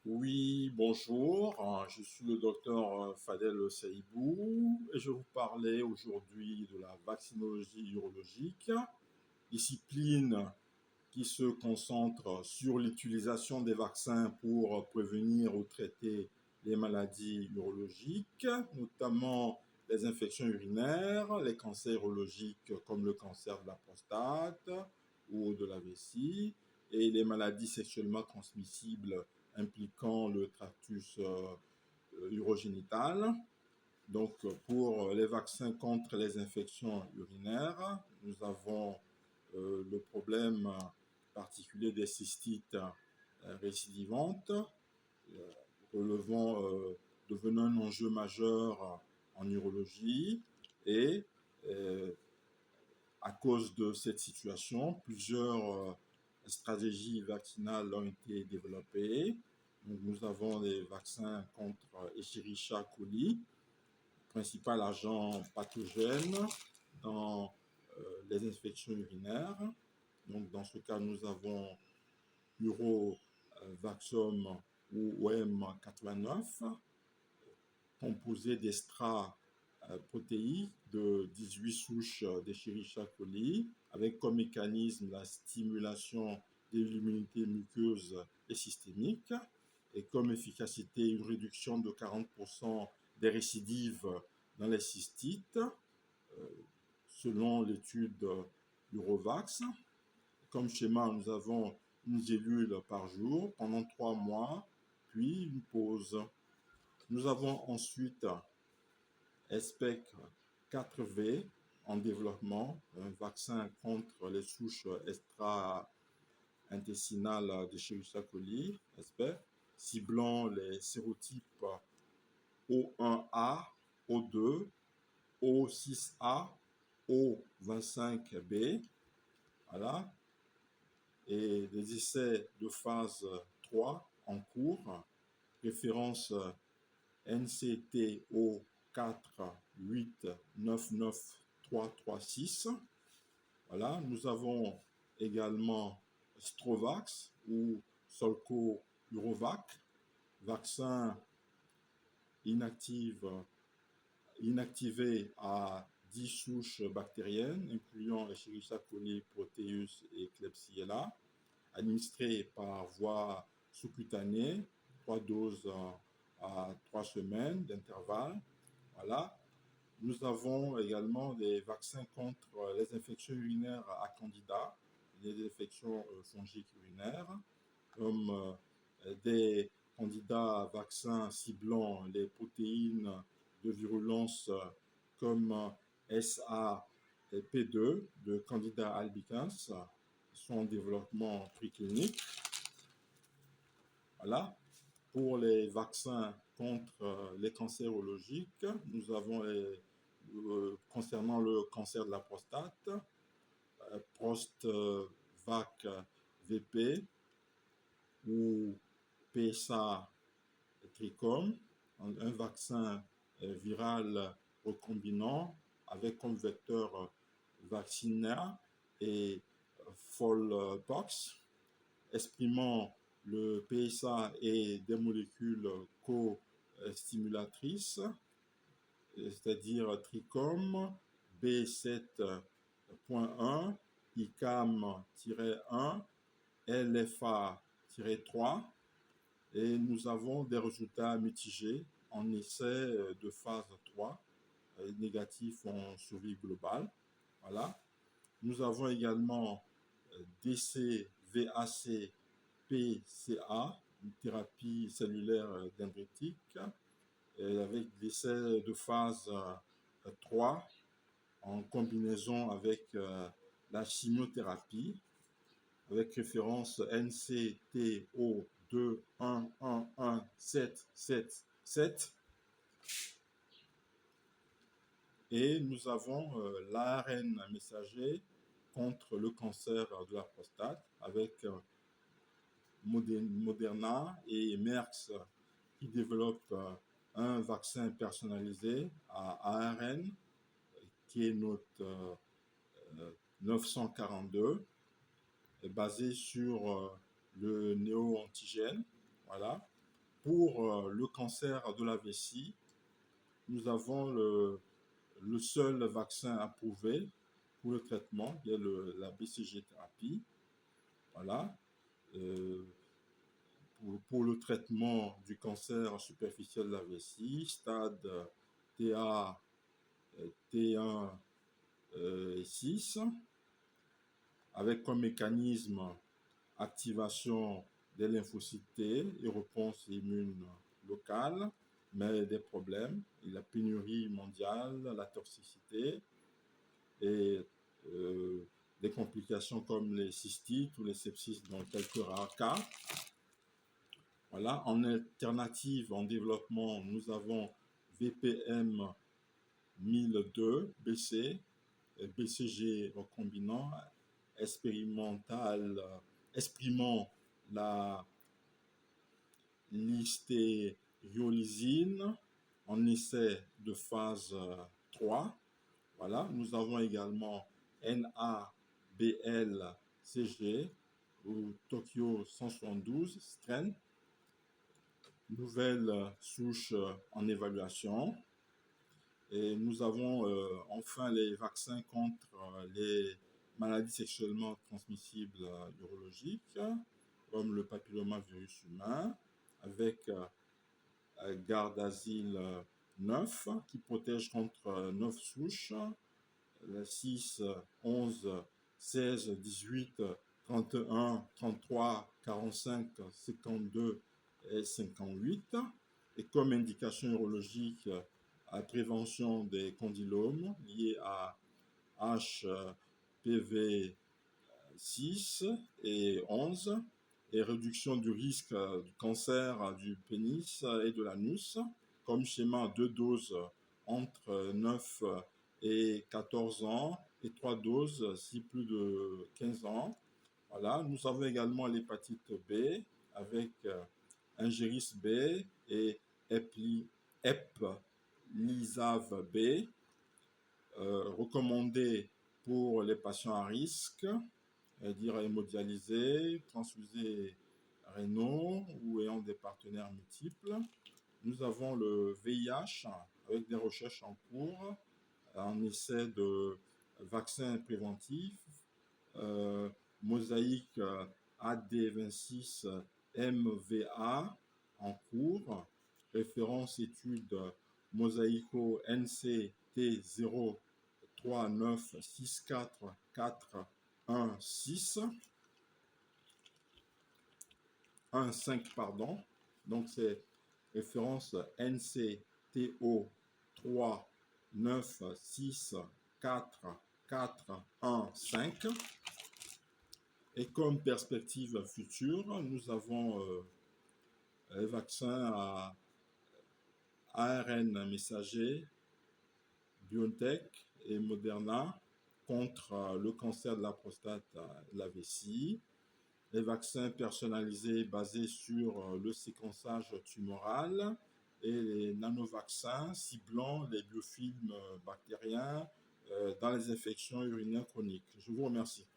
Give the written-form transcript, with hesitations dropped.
Oui, bonjour, je suis le docteur Fadel Seibou et je vais vous parler aujourd'hui de la vaccinologie urologique, discipline qui se concentre sur l'utilisation des vaccins pour prévenir ou traiter les maladies urologiques, notamment les infections urinaires, les cancers urologiques comme le cancer de la prostate ou de la vessie, et les maladies sexuellement transmissibles impliquant le tractus urogénital. Donc, pour les vaccins contre les infections urinaires, nous avons le problème particulier des cystites récidivantes, devenant un enjeu majeur en urologie. Et à cause de cette situation, plusieurs stratégies vaccinales ont été développées. Donc, nous avons des vaccins contre Escherichia coli, principal agent pathogène dans les infections urinaires. Donc, dans ce cas, nous avons Urovaxum ou OM89, composé d'extra protéines de 18 souches d'Escherichia coli, avec comme mécanisme la stimulation de l'immunité muqueuse et systémique, et comme efficacité une réduction de 40% des récidives dans les cystites, selon l'étude Urovax. Comme schéma, nous avons une gélule par jour pendant 3 mois, puis une pause. Nous avons ensuite SPEC 4V en développement, un vaccin contre les souches extra-intestinales de Escherichia coli, SPEC, ciblant les sérotypes O1A, O2, O6A, O25B. Voilà. Et des essais de phase 3 en cours, référence NCTO 4899336. Voilà, nous avons également Strovax ou Solco Urovac, vaccin inactivé à 10 souches bactériennes, incluant Escherichia coli, Proteus et Klebsiella, administré par voie sous-cutanée, 3 doses à 3 semaines d'intervalle. Voilà. Nous avons également des vaccins contre les infections urinaires à candida, les infections fongiques urinaires, comme des candidats vaccins ciblant les protéines de virulence comme SAP2 de Candida albicans, sont en développement préclinique. Voilà. Pour les vaccins contre les cancers urologiques, nous avons concernant le cancer de la prostate, Prostvac VP ou PSA Tricom, un vaccin viral recombinant avec comme vecteur vaccinia et Fowlpox, exprimant le PSA et des molécules co-stimulatrices, c'est-à-dire Tricom, B7.1, ICAM-1, LFA-3, et nous avons des résultats mitigés en essai de phase 3, négatifs en survie globale. Voilà. Nous avons également DCVAC-PCA, une thérapie cellulaire dendritique, avec l'essai de phase 3 en combinaison avec la chimiothérapie, avec référence NCTO 2111777. Et nous avons l'ARN messager contre le cancer de la prostate avec Moderna et Merck qui développent un vaccin personnalisé à ARN qui est notre 942, basé sur le néo-antigène. Voilà. Pour le cancer de la vessie, nous avons le seul vaccin approuvé pour le traitement, qui est la BCG-thérapie. Voilà. Pour le traitement du cancer superficiel de la vessie, stade TA, T1 et 6, avec comme mécanisme activation des lymphocytes T et réponse immune locale, mais des problèmes, la pénurie mondiale, la toxicité et des complications comme les cystites ou les sepsis dans quelques rares cas. Voilà. En alternative, en développement, nous avons VPM 1002 BC, BCG recombinant expérimental, exprimant la lystéryolysine en essai de phase 3. Voilà. Nous avons également NABLCG ou Tokyo 172 strain, nouvelle souche en évaluation. Et nous avons enfin les vaccins contre les maladies sexuellement transmissibles urologiques, comme le papillomavirus humain, avec Gardasil 9, qui protège contre 9 souches, 6, 11, 16, 18, 31, 33, 45, 52 et 58. Et comme indication urologique, à prévention des condylomes liés à HPV 6 et 11 et réduction du risque du cancer du pénis et de l'anus, comme schéma 2 doses entre 9 et 14 ans et 3 doses si plus de 15 ans. Voilà. Nous avons également l'hépatite B avec Ingéris B et Eplizave B, recommandé pour les patients à risque, c'est-à-dire hémodialysés, transfusés rénaux ou ayant des partenaires multiples. Nous avons le VIH avec des recherches en cours, en essai de vaccins préventifs, mosaïque AD26 MVA en cours, référence étude Mosaico NCT 03964411615, pardon. Donc c'est référence NCTO 3964415. Et comme perspective future, nous avons les vaccins à ARN messager, BioNTech et Moderna contre le cancer de la prostate et la vessie, les vaccins personnalisés basés sur le séquençage tumoral et les nanovaccins ciblant les biofilms bactériens dans les infections urinaires chroniques. Je vous remercie.